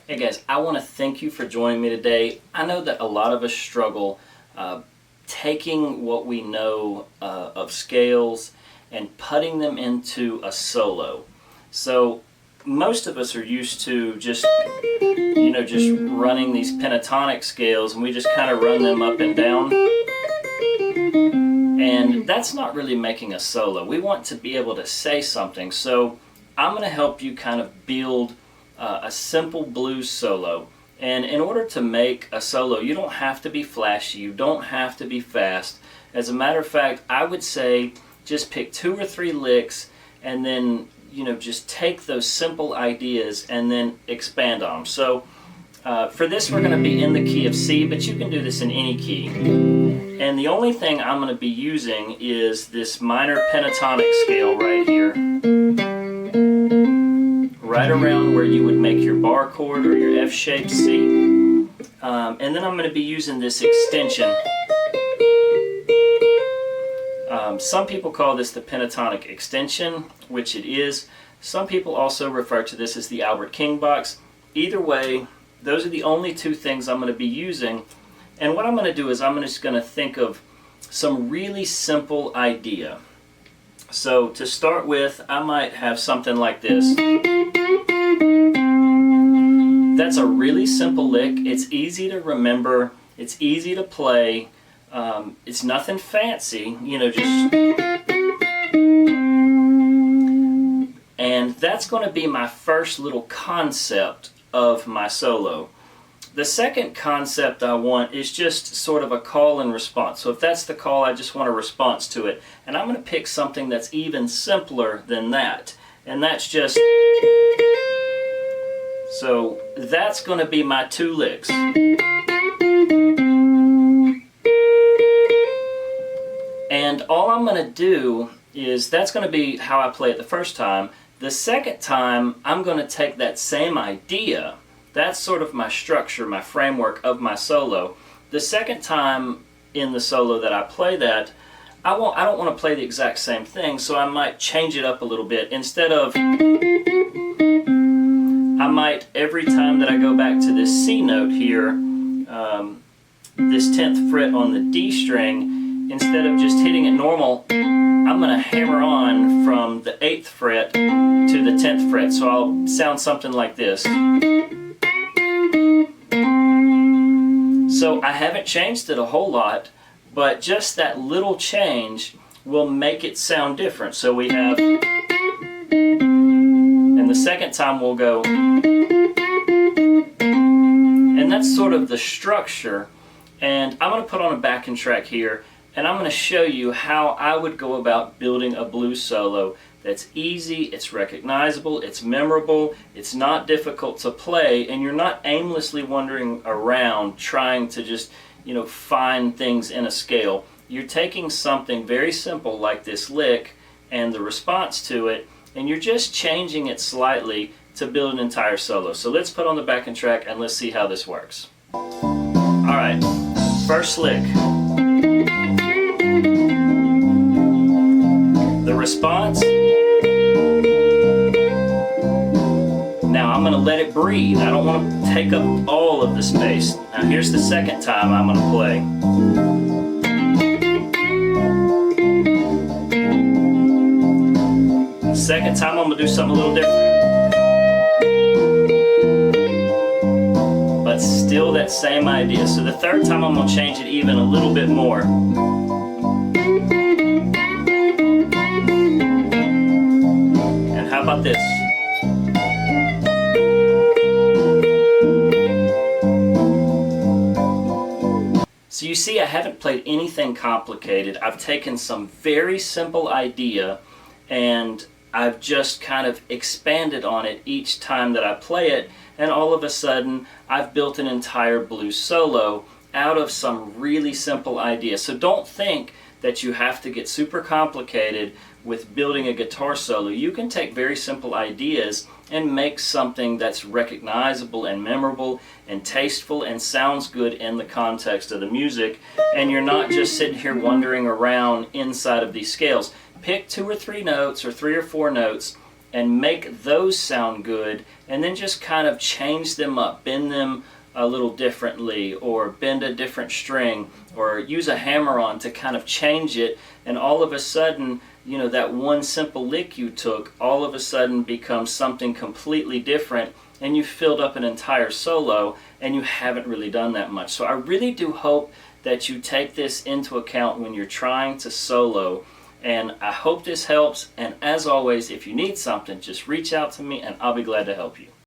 Hey guys, I want to thank you for joining me today. I know that a lot of us struggle taking what we know of scales and putting them into a solo. So most of us are used to just running these pentatonic scales, and we just kind of run them up and down. And that's not really making a solo. We want to be able to say something. So I'm going to help you kind of build a simple blues solo. And in order to make a solo, you don't have to be flashy, you don't have to be fast. As a matter of fact, I would say just pick 2 or 3 licks and then just take those simple ideas and then expand on them. So for this we're going to be in the key of C, but you can do this in any key. And the only thing I'm going to be using is this minor pentatonic scale right here, right around where you would make your bar chord or your F-shaped C. And then I'm going to be using this extension. Some people call this the pentatonic extension, which it is. Some people also refer to this as the Albert King box. Either way, those are the only 2 things I'm going to be using. And what I'm going to do is I'm just going to think of some really simple idea. So to start with, I might have something like this. That's a really simple lick. It's easy to remember. It's easy to play. It's nothing fancy, just... And that's going to be my first little concept of my solo. The second concept I want is just sort of a call and response. So if that's the call, I just want a response to it. And I'm going to pick something that's even simpler than that. And that's just... So that's going to be my 2 licks. And all I'm going to do is, that's going to be how I play it the first time. The second time, I'm going to take that same idea. That's sort of my structure, my framework of my solo. The second time in the solo that I play that, I don't want to play the exact same thing, so I might change it up a little bit. Instead of, I might, every time that I go back to this C note here, this 10th fret on the D string, instead of just hitting it normal, I'm going to hammer on from the 8th fret to the 10th fret. So I'll sound something like this. So I haven't changed it a whole lot, but just that little change will make it sound different. So we have, and the second time we'll go, and that's sort of the structure. And I'm going to put on a backing track here, and I'm going to show you how I would go about building a blues solo that's easy, it's recognizable, it's memorable, it's not difficult to play, and you're not aimlessly wandering around trying to just, find things in a scale. You're taking something very simple like this lick and the response to it, and you're just changing it slightly to build an entire solo. So let's put on the backing track and let's see how this works. Alright, first lick. The response. Now I'm going to let it breathe. I don't want to take up all of the space. Now here's the second time I'm going to play. The second time I'm going to do something a little different. But still that same idea. So the third time I'm going to change it even a little bit more. And how about this? So you see, I haven't played anything complicated. I've taken some very simple idea and I've just kind of expanded on it each time that I play it, and all of a sudden I've built an entire blues solo out of some really simple idea. So don't think that you have to get super complicated with building a guitar solo. You can take very simple ideas and make something that's recognizable and memorable and tasteful and sounds good in the context of the music, and you're not just sitting here wandering around inside of these scales. Pick 2 or 3 notes or 3 or 4 notes and make those sound good, and then just kind of change them up, bend them a little differently, or bend a different string, or use a hammer-on to kind of change it, and all of a sudden, you know, that one simple lick you took all of a sudden becomes something completely different, and you filled up an entire solo, and you haven't really done that much. So I really do hope that you take this into account when you're trying to solo, and I hope this helps. And as always, if you need something, just reach out to me and I'll be glad to help you.